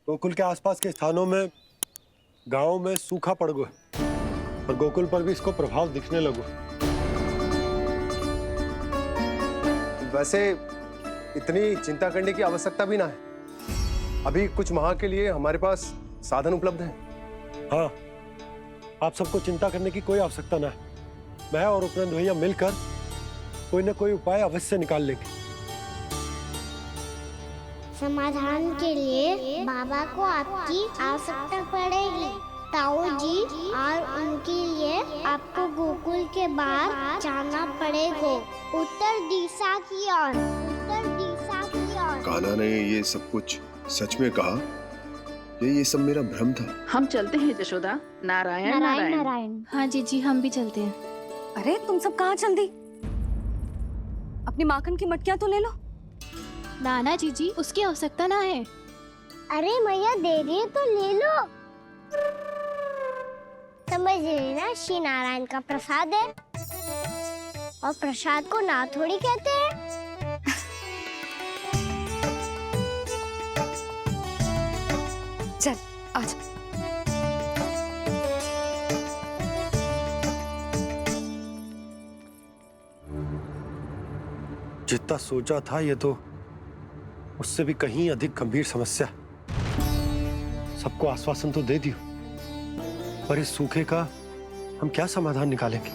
गोकुल के आसपास के स्थानों में, गांवों में सूखा पड़ गया और गोकुल पर भी इसको प्रभाव दिखने लगो। वैसे इतनी चिंता करने की आवश्यकता भी ना है। अभी कुछ माह के लिए हमारे पास साधन उपलब्ध है। हाँ, आप सबको चिंता करने की कोई आवश्यकता ना है। मैं और उपनंद भैया मिलकर कोई ना कोई उपाय अवश्य निकाल लेंगे। समाधान के लिए बाबा को आपकी आवश्यकता पड़ेगी। ताऊ जी और उनके लिए आपको गोकुल के बाहर जाना पड़ेगा, उत्तर दिशा की ओर, उत्तर दिशा की ओर। कान्हा ने ये सब कुछ सच में कहा? ये सब मेरा भ्रम था? हम चलते हैं जशोदा। नारायण नारायण नारायण। नारायण। हाँ जीजी, हम भी चलते हैं। अरे तुम सब कहाँ चल दी? अपनी माखन की मटकियां तो ले लो। नाना जीजी, उसकी आवश्यकता ना है। अरे मैया दे रही है तो ले लो। समझ रही ना, श्री नारायण का प्रसाद है और प्रसाद को ना थोड़ी कहते हैं। चल आज। जितना सोचा था ये तो उससे भी कहीं अधिक गंभीर समस्या। सबको आश्वासन तो दे दियो, पर इस सूखे का हम क्या समाधान निकालेंगे?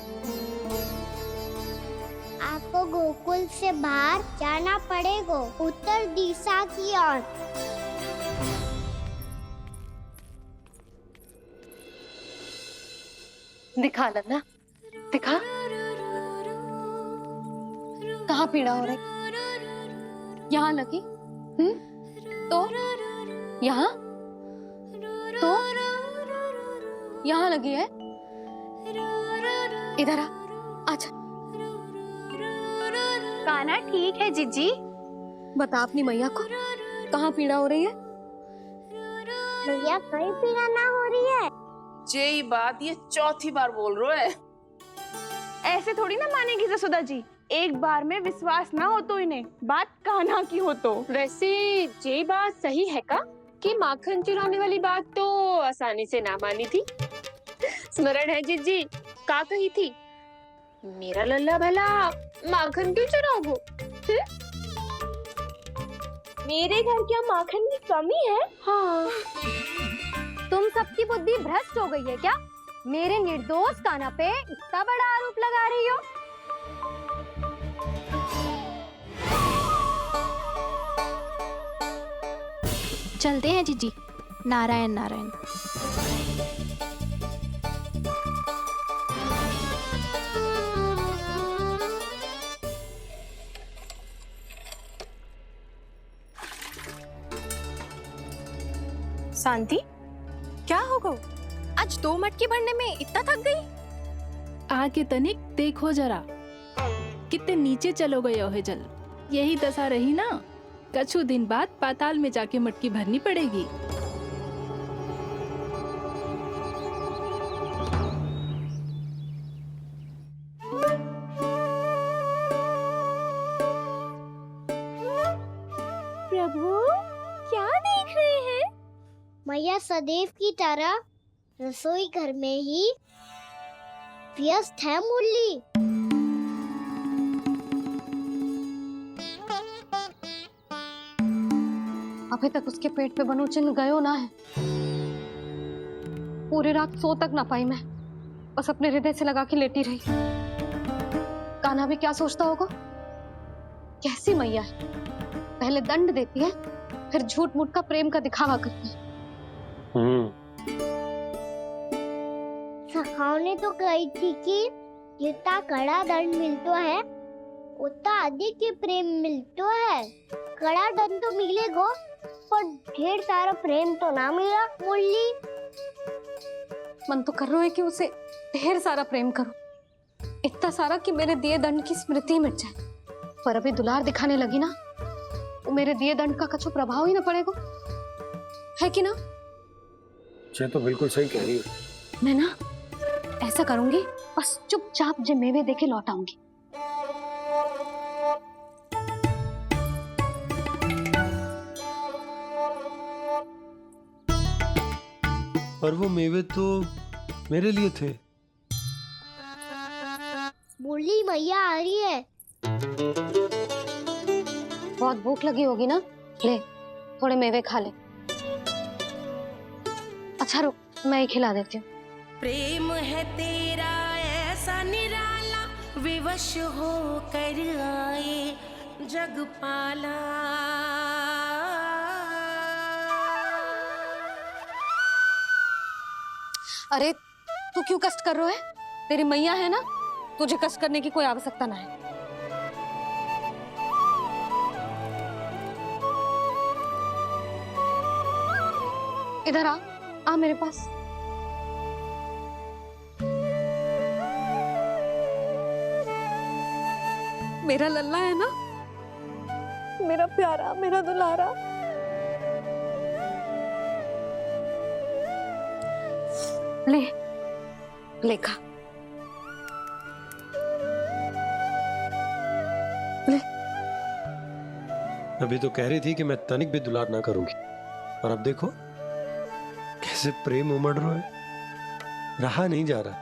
आपको गोकुल से बाहर जाना पड़ेगा, उत्तर दिशा की ओर। दिखा लन्ना, दिखा। कहाँ पीड़ा हो रही? यहाँ लगी? तो यहाँ? तो यहाँ लगी है? इधर आ, आजा। कान्हा ठीक है जीजी। बता अपनी मैया को कहाँ पीड़ा हो रही है? भैया कहीं पीड़ा ना हो रही है। ये बात ये चौथी बार बोल रहे है। ऐसे थोड़ी ना मानेगी जसोदा जी। एक बार में विश्वास ना हो तो इन्हें, बात कान्हा की हो तो। वैसे ये बात सही है का कि माखन चुराने वाली बात तो आसानी से ना मानी थी। स्मरण है जीजी का कही थी, मेरा लल्ला भला माखन क्यों चुराओगो? मेरे घर क्या माखन की कमी है? हाँ। तुम सबकी बुद्धि भ्रष्ट हो गई है क्या? मेरे निर्दोष कान्हा पे इतना बड़ा आरोप लगा रही हो? चलते हैं जीजी। नारायण नारायण। शांति, क्या हो गो? आज 2 मटकी भरने में इतना थक गई? आके तनिक देखो जरा, कितने नीचे चलो गए हो जल। यही दशा रही ना, कछु दिन बाद पाताल में जाके मटकी भरनी पड़ेगी। प्रभु क्या देख रहे हैं? मैया सदैव की तरह रसोई घर में ही व्यस्त है मुरली। अभी तक उसके पेट पे बनो चिन्ह गयो ना है। पूरी रात सो तक ना पाई मैं, बस अपने हृदय से लगा के लेटी रही। कान्हा भी क्या सोचता होगा? कैसी मैया है, पहले दंड देती है फिर झूठ मूठ का प्रेम का दिखावा करती है। सखाओ ने तो कही थी कि जितना कड़ा दंड मिलता है उतना अधिक ही प्रेम मिलता है। कड़ा दंड तो मिलेगा पर ढेर सारा प्रेम तो ना मिला मुरली। मन तो कर रहा है कि उसे ढेर सारा प्रेम करो, इतना सारा कि मेरे दिए दंड की स्मृति मिट जाए। पर अभी दुलार दिखाने लगी ना, वो मेरे दिए दंड का कछु प्रभाव ही ना पड़ेगा, है कि ना? ये तो बिल्कुल सही कह रही हो। मैं ना ऐसा करूंगी, बस चुपचाप जे मेवे देके लौट आऊंगी। पर वो मेवे तो मेरे लिए थे। बोली मैया आ रही है। बहुत भूख लगी होगी ना, ले थोड़े मेवे खा ले। अच्छा रुक, मैं ही खिला देती हूँ। प्रेम है तेरा ऐसा निराला, विवश हो कर आए जग पाला। अरे तू क्यों कष्ट कर रहा है? तेरी मैया है ना, तुझे कष्ट करने की कोई आवश्यकता ना है। इधर आ मेरे पास। मेरा लल्ला है ना, मेरा प्यारा, मेरा दुलारा। ले खा। ले। अभी तो कह रही थी कि मैं तनिक भी दुलार ना करूंगी, और अब देखो कैसे प्रेम उमड़ रहा है, रहा नहीं जा रहा।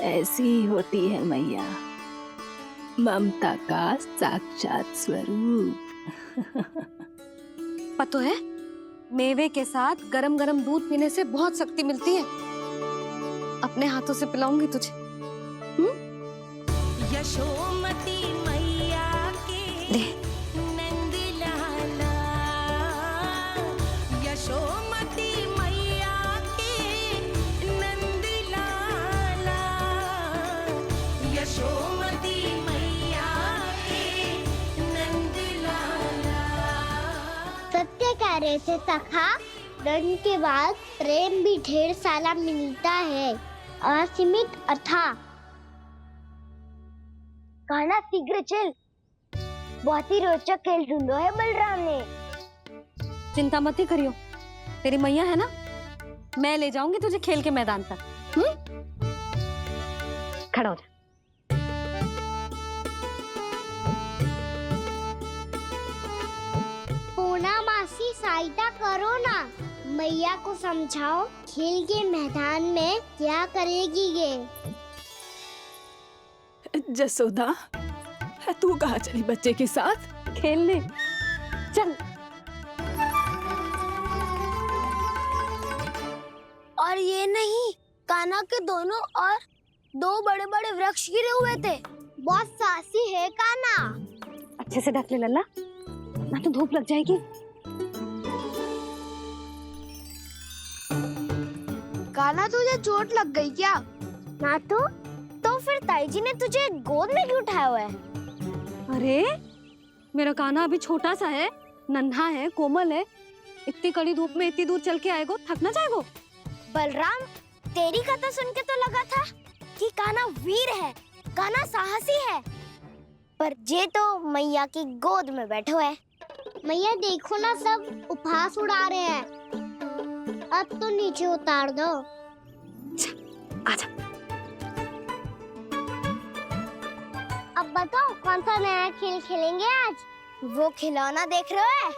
ऐसी ही होती है मैया, ममता का साक्षात स्वरूप। पता है, मेवे के साथ गरम गरम दूध पीने से बहुत शक्ति मिलती है। अपने हाथों से पिलाऊंगी तुझे। यशोमती मैया के नंद लाला, यशोमती मैया के नंद लाला, यशोमती मैया के नंद लाला। सत्य कह रहे थे सखा, दंड के बाद प्रेम भी ढेर सारा मिलता है, असीमित अथाह। गाना शीघ्र चल, बहुत ही रोचक खेल ढूंढो है बलराम ने। चिंता मत ही करियो, तेरी मैया है ना, मैं ले जाऊंगी तुझे खेल के मैदान तक। खड़ा हो जा। पूना मासी सहायता करो ना, मैया को समझाओ खेल के मैदान में क्या करेगी ये। जसोदा, तू कहाँ चली बच्चे के साथ? खेलने चल। और ये नहीं, कान्हा के दोनों और दो बड़े बड़े वृक्ष गिरे हुए थे। बहुत साहसी है कान्हा। अच्छे से ढक ले लल्ला, ना तो धूप लग जाएगी। कान्हा तुझे चोट लग गई क्या? ना तो फिर ताई जी ने तुझे गोद में क्यों उठाया हुआ है? अरे मेरा कान्हा अभी छोटा सा है, नन्हा है, कोमल है। इतनी कड़ी धूप में इतनी दूर चल के आएगो, थक ना जाएगो। बलराम, तेरी कथा सुन के तो लगा था कि कान्हा वीर है, कान्हा साहसी है, पर जे तो मैया की गोद में बैठो है। मैया देखो ना, सब उपहास उड़ा रहे हैं। अब तो नीचे उतार दो। आजा। अब बताओ कौन सा नया खेल खेलेंगे आज? वो खिलौना देख रहे हो?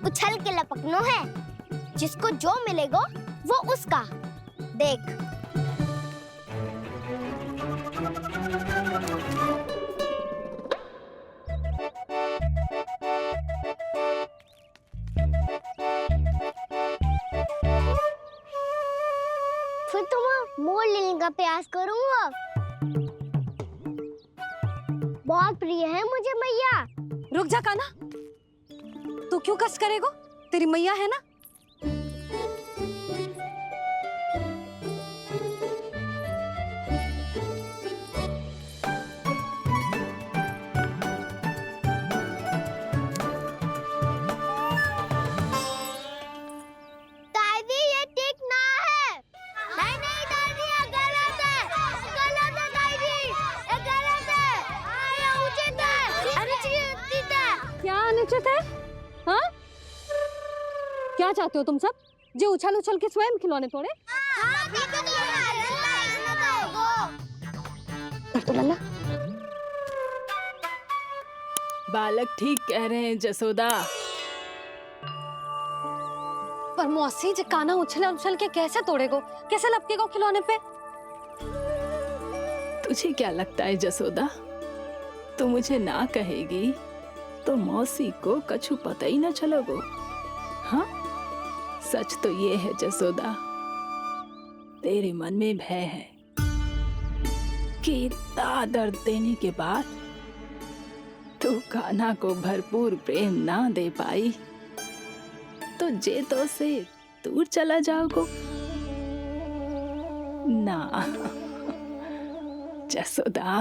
उछल के लपकनो है, जिसको जो मिलेगा वो उसका। देख। फिर तुम मोड़ लेने का प्रयास करूंगा। बहुत प्रिय है मुझे मैया। रुक जा कान्हा, तू क्यों कष्ट करेगो? तेरी मैया है ना। दादी ये ठीक ना है। नहीं नहीं दादी, ये गलत है। गलत है दादी, ये गलत है। ये उचित है, अनुचित है। क्या अनुचित है? हाँ? क्या चाहते हो तुम सब? जो उछल उछल के स्वयं खिलौने तोड़े? तो लल्ला बालक ठीक कह रहे हैं जसोदा। पर मौसी जे काना उछल उछल के कैसे तोड़ेगो, कैसे लपकेगो खिलौने पे? तुझे क्या लगता है जसोदा, तू मुझे ना कहेगी तो मौसी को कछु पता ही ना चलोगो? हाँ, सच तो ये है जसोदा, तेरे मन में भय है कि इतना दर्द देने के बाद तू कान्हा को भरपूर प्रेम ना दे पाई तो जेतो से दूर चला जाओगो ना। जसोदा,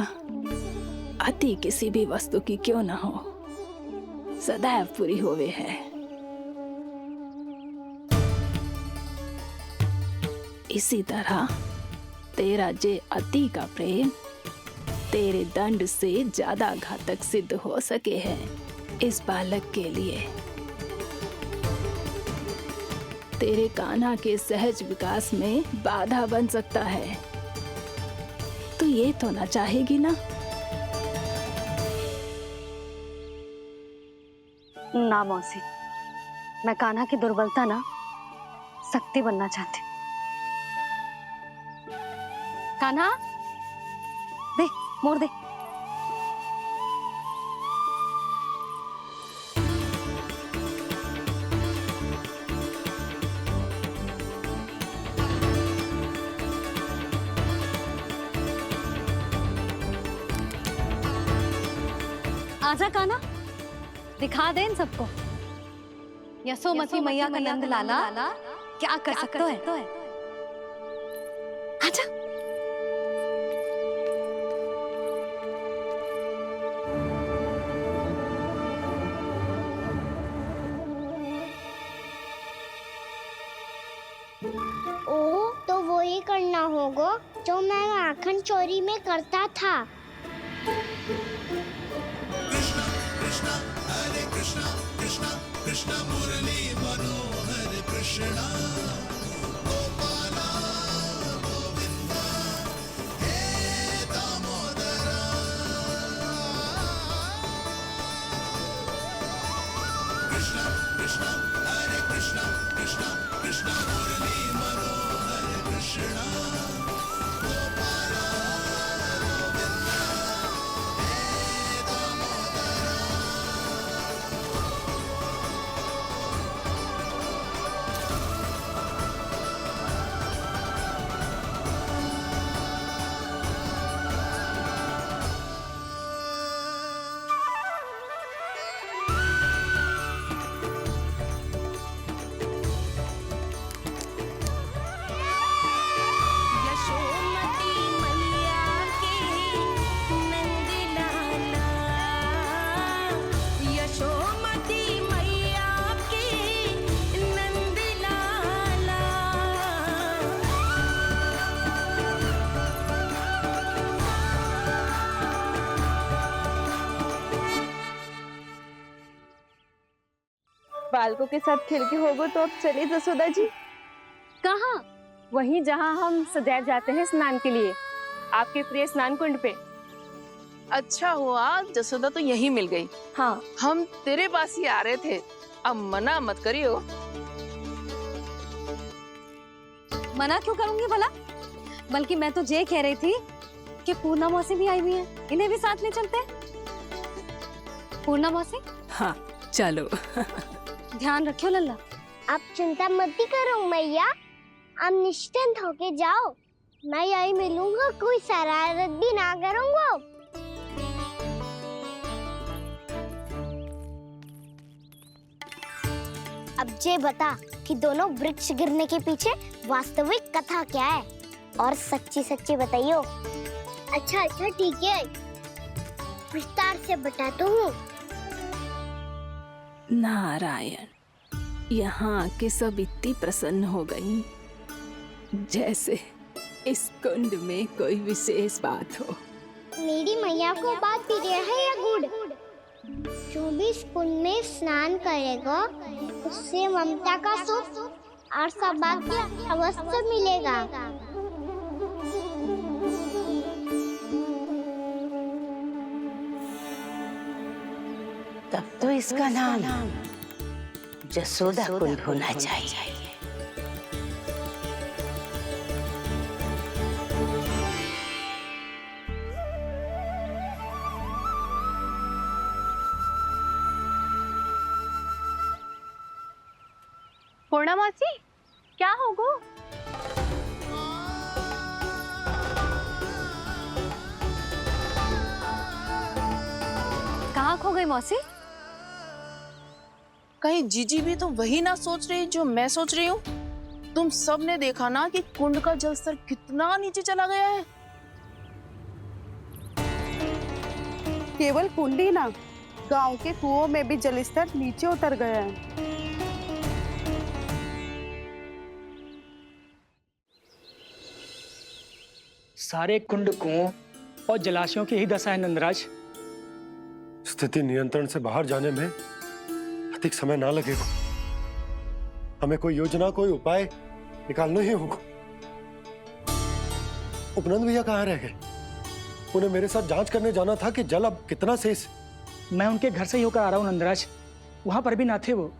अति किसी भी वस्तु की क्यों ना हो, सदैव पूरी होवे है। इसी तरह तेरा जे अति का प्रेम तेरे दंड से ज्यादा घातक सिद्ध हो सके है इस बालक के लिए। तेरे कान्हा के सहज विकास में बाधा बन सकता है। तो ये तो ना चाहेगी ना? ना मौसी, मैं कान्हा की दुर्बलता ना शक्ति बनना चाहती। कान्हा, दे मोड़ दे। आजा कान्हा, दिखा दे इन सबको यशोमती मैया का नंद लाला क्या कर सकता है। आजा। ओ, तो वो ही करना होगा जो मैं माखन चोरी में करता था। यशोमती मैया के नंद लाला, यशोमती मैया के नंद लाला। बालकों के साथ खेल के होगो तो अब चलिए जसोदा जी। कहाँ? वहीं जहाँ हम सदैव जाते हैं स्नान के लिए, आपके प्रिय स्नान कुंड पे। अच्छा हुआ जसोदा तो यही मिल गई। हाँ, हम तेरे पास ही आ रहे थे, अब मना मत करियो। मना क्यों करूंगी भला? बल्कि मैं तो ये कह रही थी कि पूर्णा मौसी भी आई हुई है, इन्हें भी साथ ले चलते हैं। पूर्णा मौसी, हाँ चलो। ध्यान रखियो लल्ला। आप चिंता मत ही करो मैया, आप निश्चिंत होके जाओ, मैं यही मिलूंगा, कोई शरारत भी ना करूंगा। अब ये बता कि दोनों वृक्ष गिरने के पीछे वास्तविक कथा क्या है, और सच्ची सच्ची बताइयो। अच्छा अच्छा ठीक है, विस्तार से बताता हूँ। नारायण, यहाँ के सब इतनी प्रसन्न हो गई जैसे इस कुंड में कोई विशेष बात हो। मेरी मैया को बात प्रिय है या गुड़? जो भी इस कुंड में स्नान करेगा उससे ममता का सुख और सौभाग्य अवश्य मिलेगा। तब तो इसका नाम जसोदा कुंड होना चाहिए। पूर्णा मासी, क्या होगो? कहाँ खो गई मौसी? कहीं जीजी भी तो वही ना सोच रही जो मैं सोच रही हूँ। तुम सब ने देखा ना कि कुंड का जलस्तर कितना नीचे चला गया है। केवल कुंड ही ना, गांव के कुओं में भी जलस्तर नीचे उतर गया है। सारे कुंड कुओं और जलाशयों की ही दशा है नंदराज। स्थिति नियंत्रण से बाहर जाने में अधिक समय ना लगेगा। हमें कोई योजना, कोई उपाय निकालना ही होगा। उपनंद भैया कहाँ रह गए? उन्हें मेरे साथ जांच करने जाना था कि जल अब कितना शेष। मैं उनके घर से ही होकर आ रहा हूँ नंदराज, वहां पर भी ना थे वो।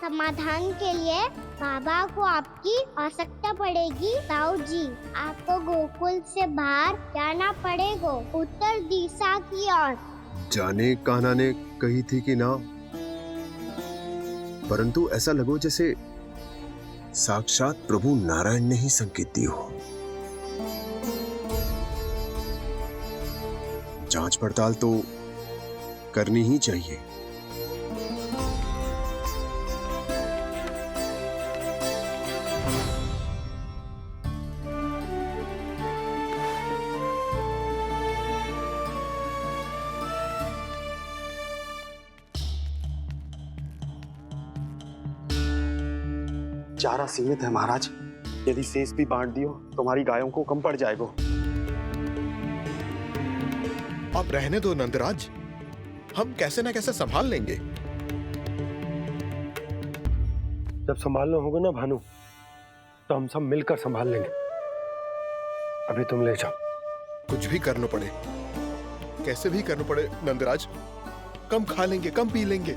समाधान के लिए बाबा को आपकी आवश्यकता पड़ेगी। ताऊ जी, आपको गोकुल से बाहर जाना पड़ेगा, उत्तर दिशा की ओर। जाने कान्हा ने कही थी कि ना, परंतु ऐसा लगो जैसे साक्षात प्रभु नारायण ने ही संकेत दी हो। जांच पड़ताल तो करनी ही चाहिए। चारा सीमित है महाराज, यदि शेष भी बांट दियो तो हमारी गायों को कम पड़ जाएगा। अब रहने दो नंदराज, हम कैसे ना कैसे संभाल लेंगे। जब संभालना होगा ना भानु, तो हम सब मिलकर संभाल लेंगे। अभी तुम ले जाओ। कुछ भी करना पड़े, कैसे भी करना पड़े नंदराज, कम खा लेंगे, कम पी लेंगे,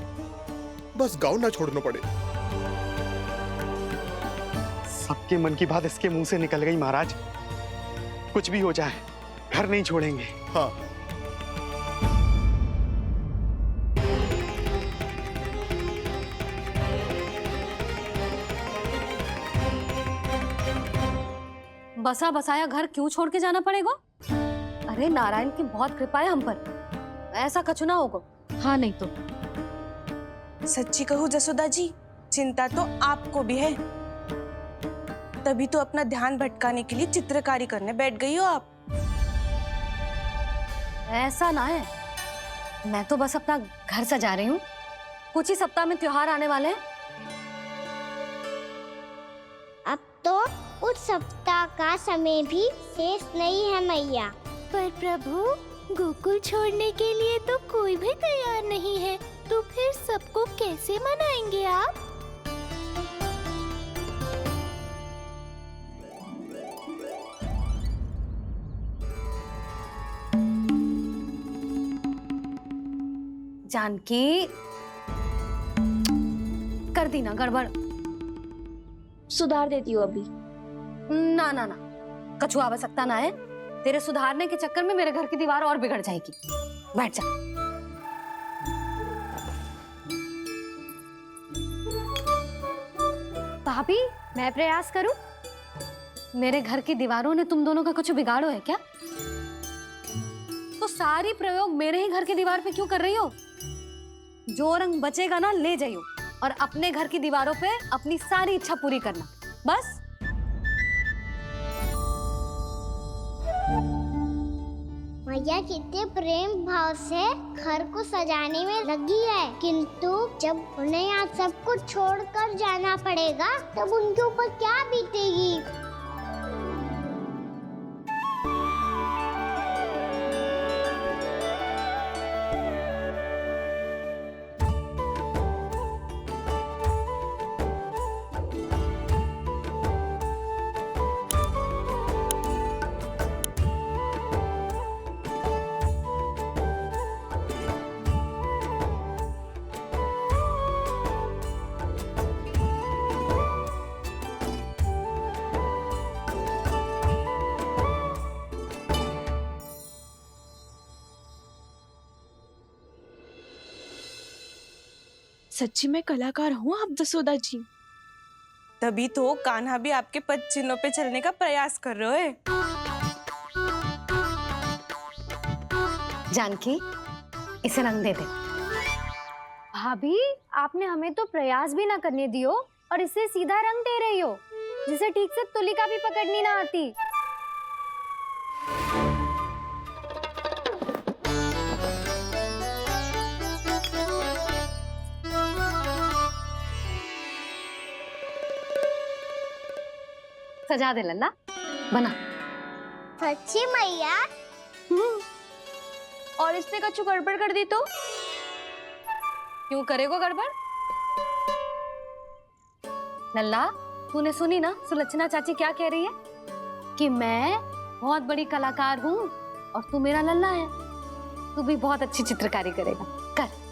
बस गाँव ना छोड़ना पड़े। सबके मन की बात इसके मुंह से निकल गई महाराज। कुछ भी हो जाए, घर नहीं छोड़ेंगे। हाँ, बसा बसाया घर क्यों छोड़ के जाना पड़ेगा? अरे नारायण की बहुत कृपा है हम पर, ऐसा कछु ना होगा। हाँ नहीं तो सच्ची कहूँ जसोदा जी, चिंता तो आपको भी है। तभी तो अपना ध्यान भटकाने के लिए चित्रकारी करने बैठ गई हो आप। ऐसा ना है, मैं तो बस अपना घर सजा रही हूँ। कुछ ही सप्ताह में त्योहार आने वाले हैं। अब तो उस सप्ताह का समय भी शेष नहीं है मैया। पर प्रभु, गोकुल छोड़ने के लिए तो कोई भी तैयार नहीं है, तो फिर सबको कैसे मनाएंगे आप? जानकी, कर दी ना गड़बड़। सुधार देती हूँ अभी। ना ना ना, कछु आवश्यकता ना है। तेरे सुधारने के चक्कर में मेरे घर की दीवार और बिगड़ जाएगी। बैठ जा। भाभी, मैं प्रयास करूं? मेरे घर की दीवारों ने तुम दोनों का कुछ बिगाड़ो है क्या? तो सारी प्रयोग मेरे ही घर की दीवार पे क्यों कर रही हो? जो रंग बचेगा ना ले जाइयो, और अपने घर की दीवारों पे अपनी सारी इच्छा पूरी करना, बस। मैया कितने प्रेम भाव से घर को सजाने में लगी है, किंतु जब उन्हें यहाँ सब कुछ छोड़कर जाना पड़ेगा तब उनके ऊपर क्या बीतेगी। सच्ची में कलाकार हूँ आप जसोदा जी। तभी तो कान्हा भी आपके पद चिन्हों पे चलने का प्रयास कर रहे है। जानकी, इसे रंग दे दे। भाभी, आपने हमें तो प्रयास भी ना करने दियो और इसे सीधा रंग दे रही हो, जिसे ठीक से तुलिका भी पकड़नी ना आती। सजा दे लल्ला, बना। सच्ची मैया? और इसने कछु गड़बड़ कर दी तो क्यों करेगो गड़बड़? लल्ला, तूने सुनी ना सुलक्षणा चाची क्या कह रही है कि मैं बहुत बड़ी कलाकार हूँ और तू मेरा लल्ला है। तू भी बहुत अच्छी चित्रकारी करेगा, कर।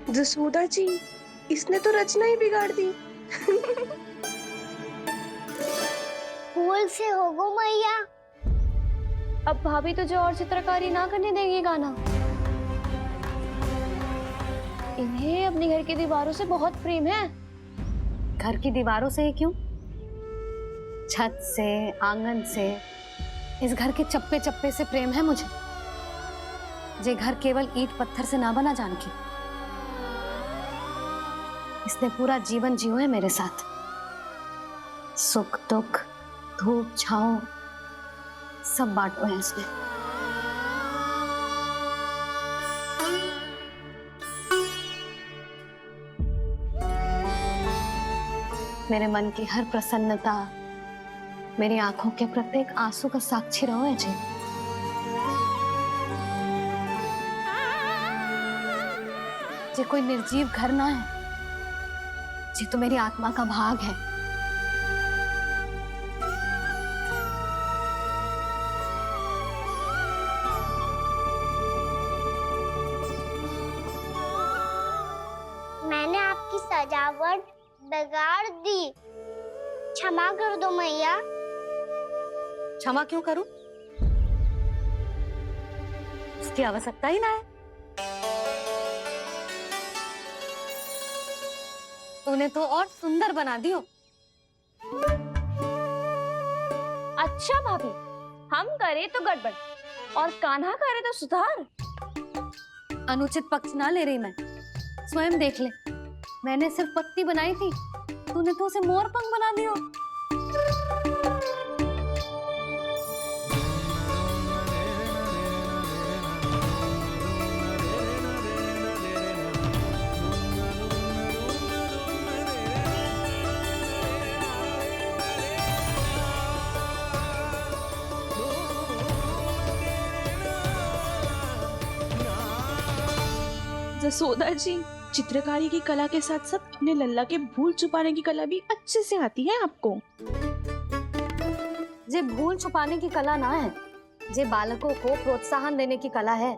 जसोदा जी, इसने तो रचना ही बिगाड़ दी। फूल से होगो मैया। अब भाभी तुझे और चित्रकारी ना करने देंगी कान्हा। इन्हें अपने घर की दीवारों से बहुत प्रेम है। घर की दीवारों से ही क्यों, छत से, आंगन से, इस घर के चप्पे चप्पे से प्रेम है मुझे। ये घर केवल ईंट पत्थर से ना बना जानकी। इसने पूरा जीवन जियो है मेरे साथ। सुख दुख, धूप छांव सब बांटो है इसने। मेरे मन की हर प्रसन्नता, मेरी आंखों के प्रत्येक आंसू का साक्षी रहो है जी। ये कोई निर्जीव घर ना है, ये तो मेरी आत्मा का भाग है। मैंने आपकी सजावट बिगाड़ दी, क्षमा कर दो मैया। क्षमा क्यों करूं? उसकी आवश्यकता ही ना है। तूने तो और सुंदर बना दियो। अच्छा भाभी, हम करे तो गड़बड़ और कान्हा करे तो सुधार। अनुचित पक्ष ना ले रही मैं, स्वयं देख ले। मैंने सिर्फ पत्ती बनाई थी, तूने तो उसे मोर पंख बना दियो। जसोदा जी, चित्रकारी की कला के साथ साथ अपने लल्ला के भूल छुपाने की कला भी अच्छे से आती है आपको। ये भूल छुपाने की कला ना है, ये बालकों को प्रोत्साहन देने की कला है।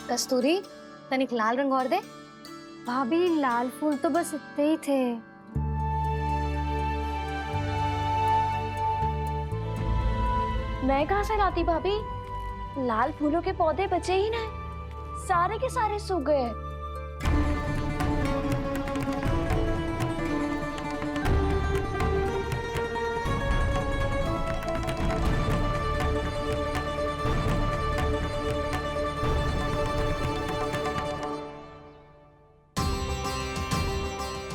कस्तूरी, तनिक लाल रंग और दे। भाभी, लाल फूल तो बस इतने ही थे। मैं कहाँ से लाती भाभी? लाल फूलों के पौधे बचे ही ना, सारे के सारे सूख गए।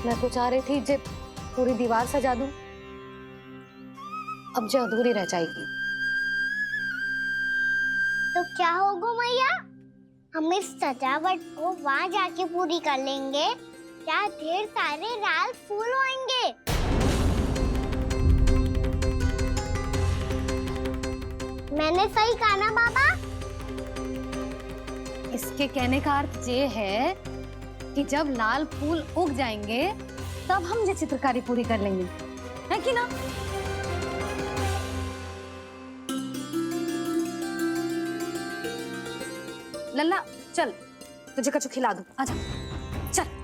मैं तो चाह रही थी जब पूरी दीवार सजा दूं, अब जो अधूरी रह जाएगी। तो क्या होगा मैया? हम इस सजावट को वहां जाके पूरी कर लेंगे क्या ढेर सारे लाल फूल होंगे। मैंने सही कहा ना बाबा? इसके कहने का अर्थ ये है कि जब लाल फूल उग जाएंगे तब हम ये चित्रकारी पूरी कर लेंगे, है कि ना? लल्ला चल, तुझे कछु खिला दूं, आजा चल,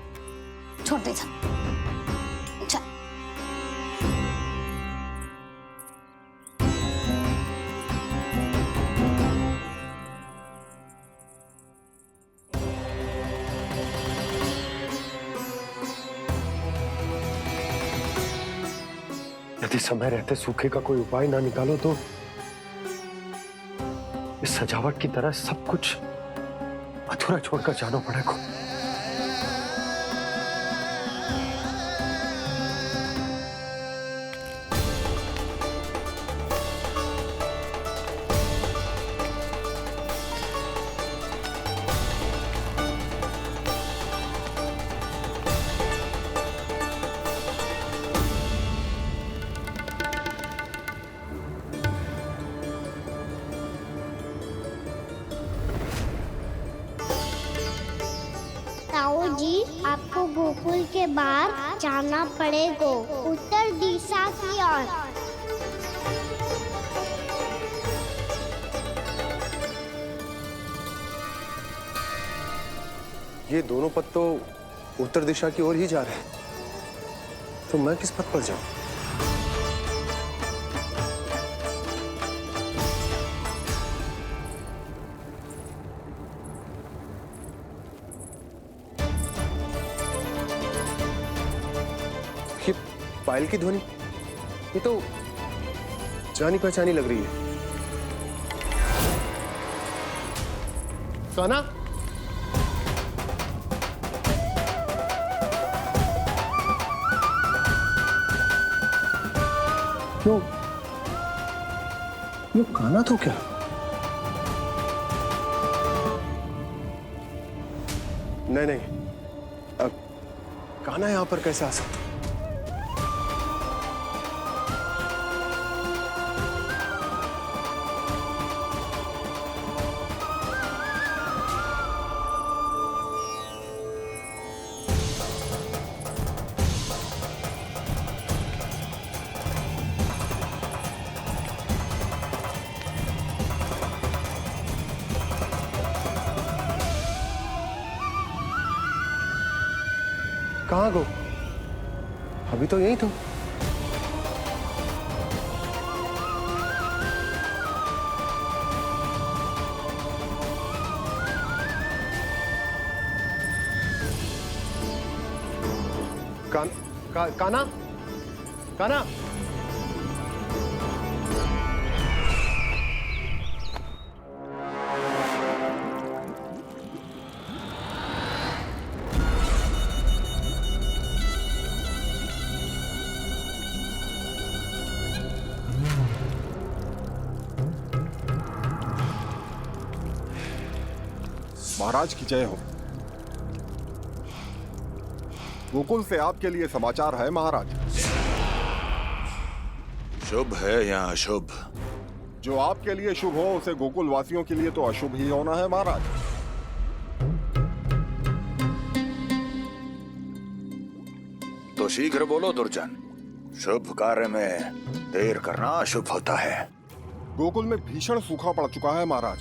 छोड़ दे चल चल। यदि समय रहते सूखे का कोई उपाय ना निकालो तो इस सजावट की तरह सब कुछ अधूरा छोड़कर जाना पड़ेगा। ताऊ जी, आपको गोकुल के बाहर जाना पड़ेगा, उत्तर दिशा की ओर। ये दोनों पथ तो उत्तर दिशा की ओर ही जा रहे हैं, तो मैं किस पथ पर जाऊं? ये पायल की ध्वनि, ये तो जानी पहचानी लग रही है। कान्हा, क्यों? ये कान्हा तो क्या? नहीं नहीं, कान्हा यहां पर कैसे आ सकता? कहाँ गो? अभी तो यही तो। कान्हा, कान्हा, महाराज की जय हो। गोकुल से आपके लिए समाचार है महाराज। शुभ है या अशुभ? जो आपके लिए शुभ हो उसे गोकुल वासियों के लिए तो अशुभ ही होना है महाराज। तो शीघ्र बोलो दुर्जन, शुभ कार्य में देर करना अशुभ होता है। गोकुल में भीषण सूखा पड़ चुका है महाराज।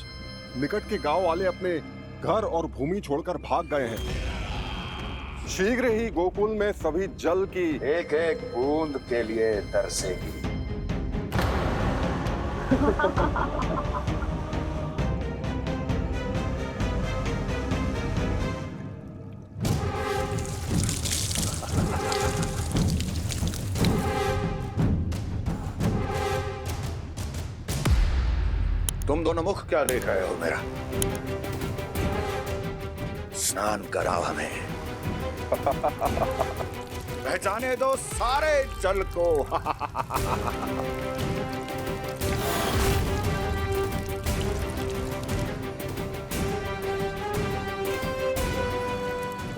निकट के गांव वाले अपने घर और भूमि छोड़कर भाग गए हैं। शीघ्र ही गोकुल में सभी जल की एक एक बूंद के लिए तरसेगी। तुम दोनों मुख क्या देख रहे हो मेरा? स्नान कराओ हमें। पहचाने दो सारे जल को।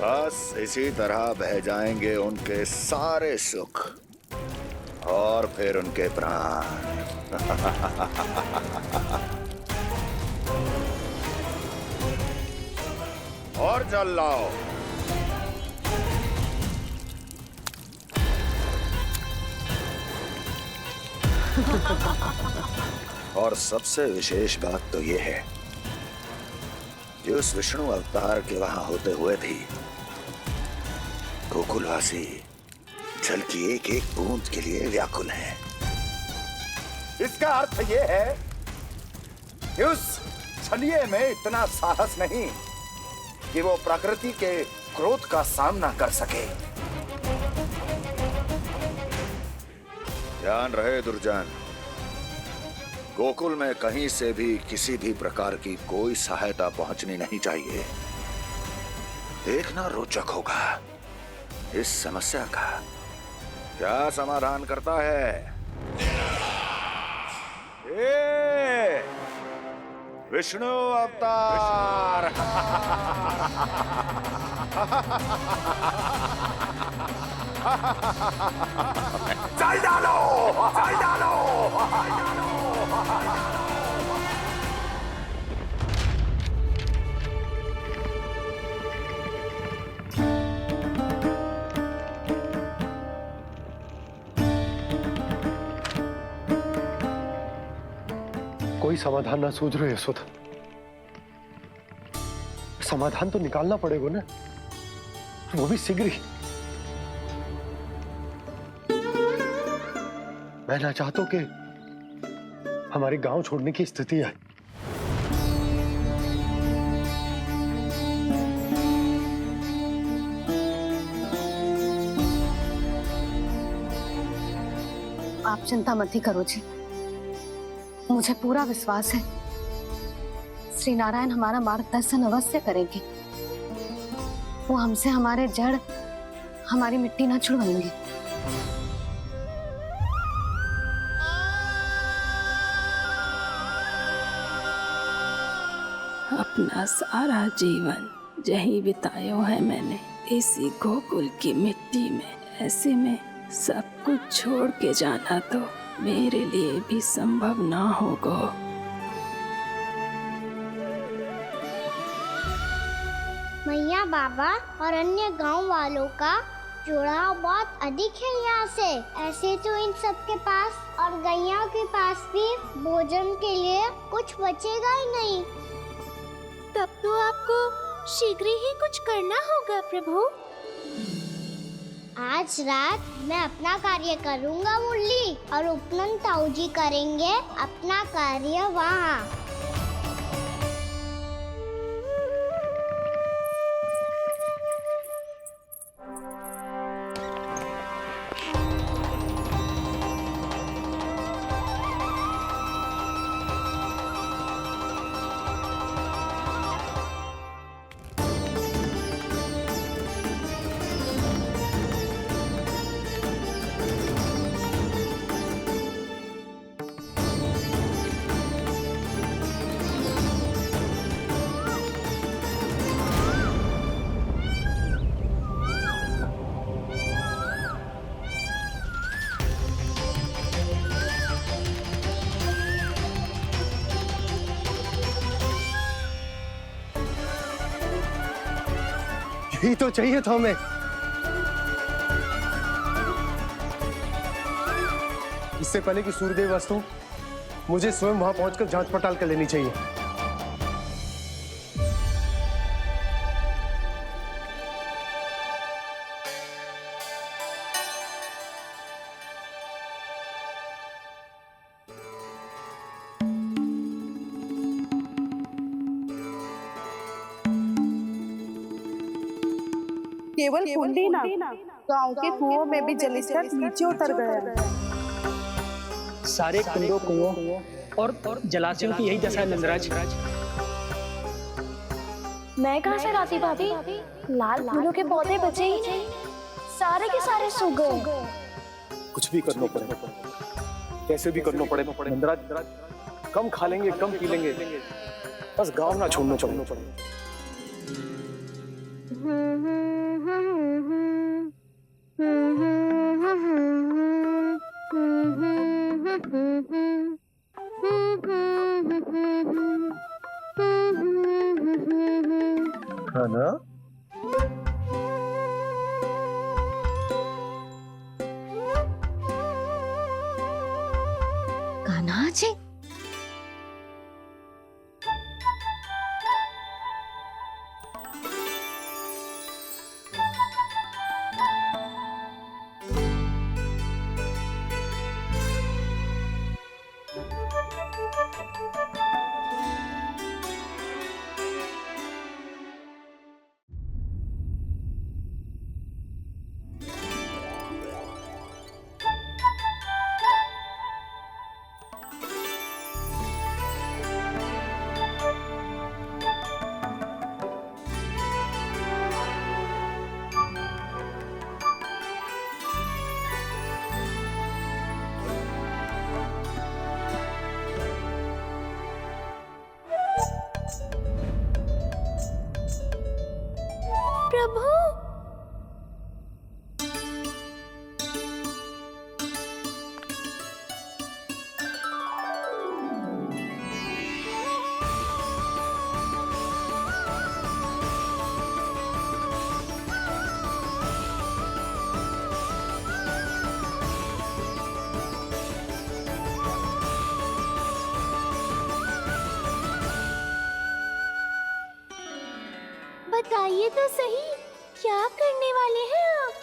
बस इसी तरह बह जाएंगे उनके सारे सुख और फिर उनके प्राण। और जल लाओ। और सबसे विशेष बात तो ये है कि उस विष्णु अवतार के वहां होते हुए भी गोकुलवासी जल की एक एक बूंद के लिए व्याकुल हैं। इसका अर्थ ये है कि उस छलिए में इतना साहस नहीं कि वो प्रकृति के क्रोध का सामना कर सके। ध्यान रहे दुर्जन, गोकुल में कहीं से भी किसी भी प्रकार की कोई सहायता पहुंचनी नहीं चाहिए। देखना रोचक होगा इस समस्या का क्या समाधान करता है। ए, विष्णु अवतार। चल डालो, चल डालो। कोई समाधान ना सूझ रहे यशोदा। समाधान तो निकालना पड़ेगा ना, वो भी शीघ्र ही। मैं ना चाहता हूं कि हमारे गांव छोड़ने की स्थिति आए। आप चिंता मत ही करो जी, मुझे पूरा विश्वास है श्री नारायण हमारा मार्गदर्शन अवश्य करेंगे। वो हमसे हमारे जड़, हमारी मिट्टी न छुड़वाएंगे। अपना सारा जीवन यही बितायो है मैंने, इसी गोकुल की मिट्टी में। ऐसे में सब कुछ छोड़ के जाना तो मेरे लिए भी संभव ना होगा। मैया बाबा और अन्य गांव वालों का जुड़ाव बहुत अधिक है यहाँ से। ऐसे तो इन सब के पास और गैया के पास भी भोजन के लिए कुछ बचेगा ही नहीं। तब तो आपको शीघ्र ही कुछ करना होगा प्रभु। आज रात मैं अपना कार्य करूँगा मुरली, और उपनंद ताऊ जी करेंगे अपना कार्य वहाँ। यही तो चाहिए था हमें। इससे पहले कि सूर्यदेव वस्तु, मुझे स्वयं वहां पहुंचकर जांच पड़ताल कर लेनी चाहिए। केवल कुंडी ना, गांव के कुओं में भी जलस्तर नीचे उतर गया। सारे कुंडों, कुओं और जलाशयों की यही दशा है नंदराज। मैं कहाँ से लाती भाभी? लाल फूलों के पौधे बचे ही नहीं, सारे के सारे सूख गए। कुछ भी करना पड़ेगा, कैसे भी करना पड़ेगा नंदराज। कम खा लेंगे, कम पी लेंगे, बस गांव ना छोड़ना चाहिए। खाना कान्हा जी, प्रभु। बताइए तो सही, क्या करने वाले हैं आप?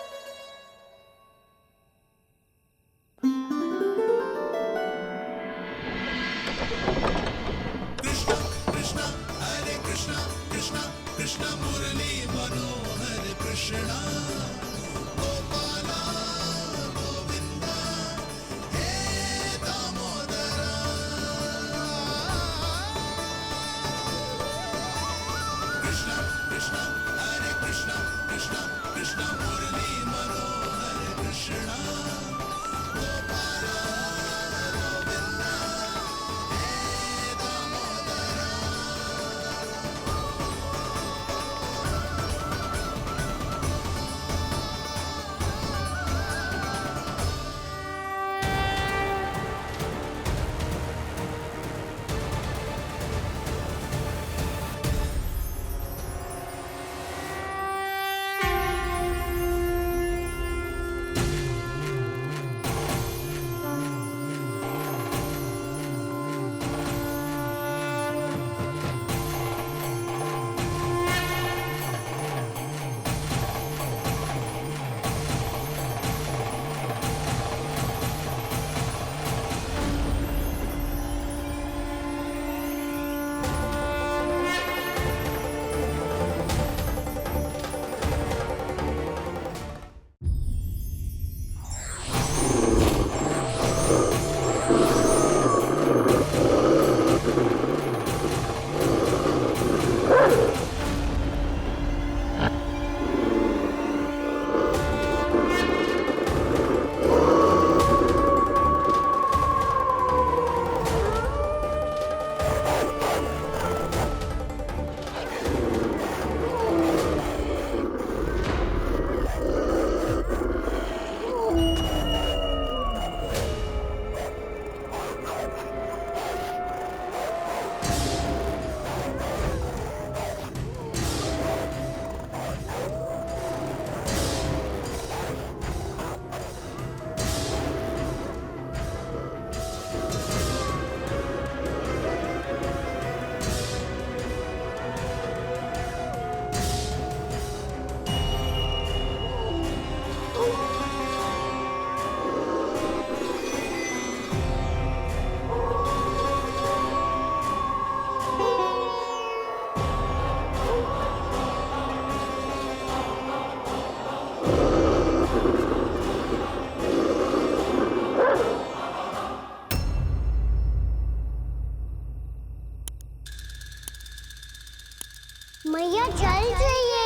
मैया जल जाइए।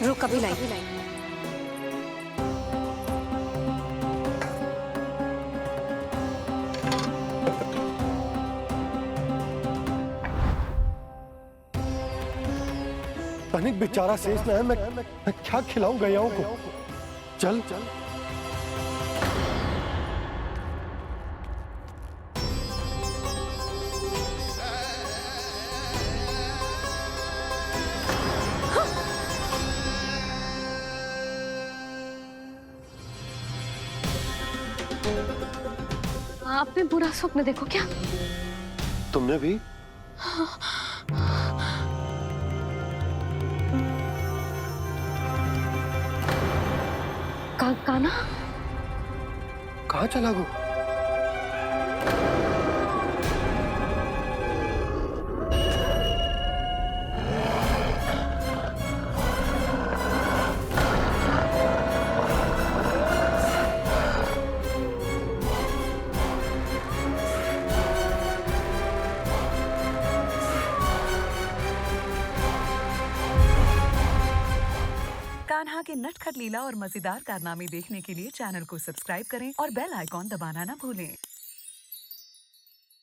रुक, अभी लाई। तनिक बेचारा शेष न है, मैं क्या खिलाऊं गयाओं को? चल आपने बुरा स्वप्न देखो क्या? तुमने भी? काना कहाँ चला गो? कान्हा के नटखट लीला और मजेदार कारनामे देखने के लिए चैनल को सब्सक्राइब करें और बेल आइकॉन दबाना ना भूलें।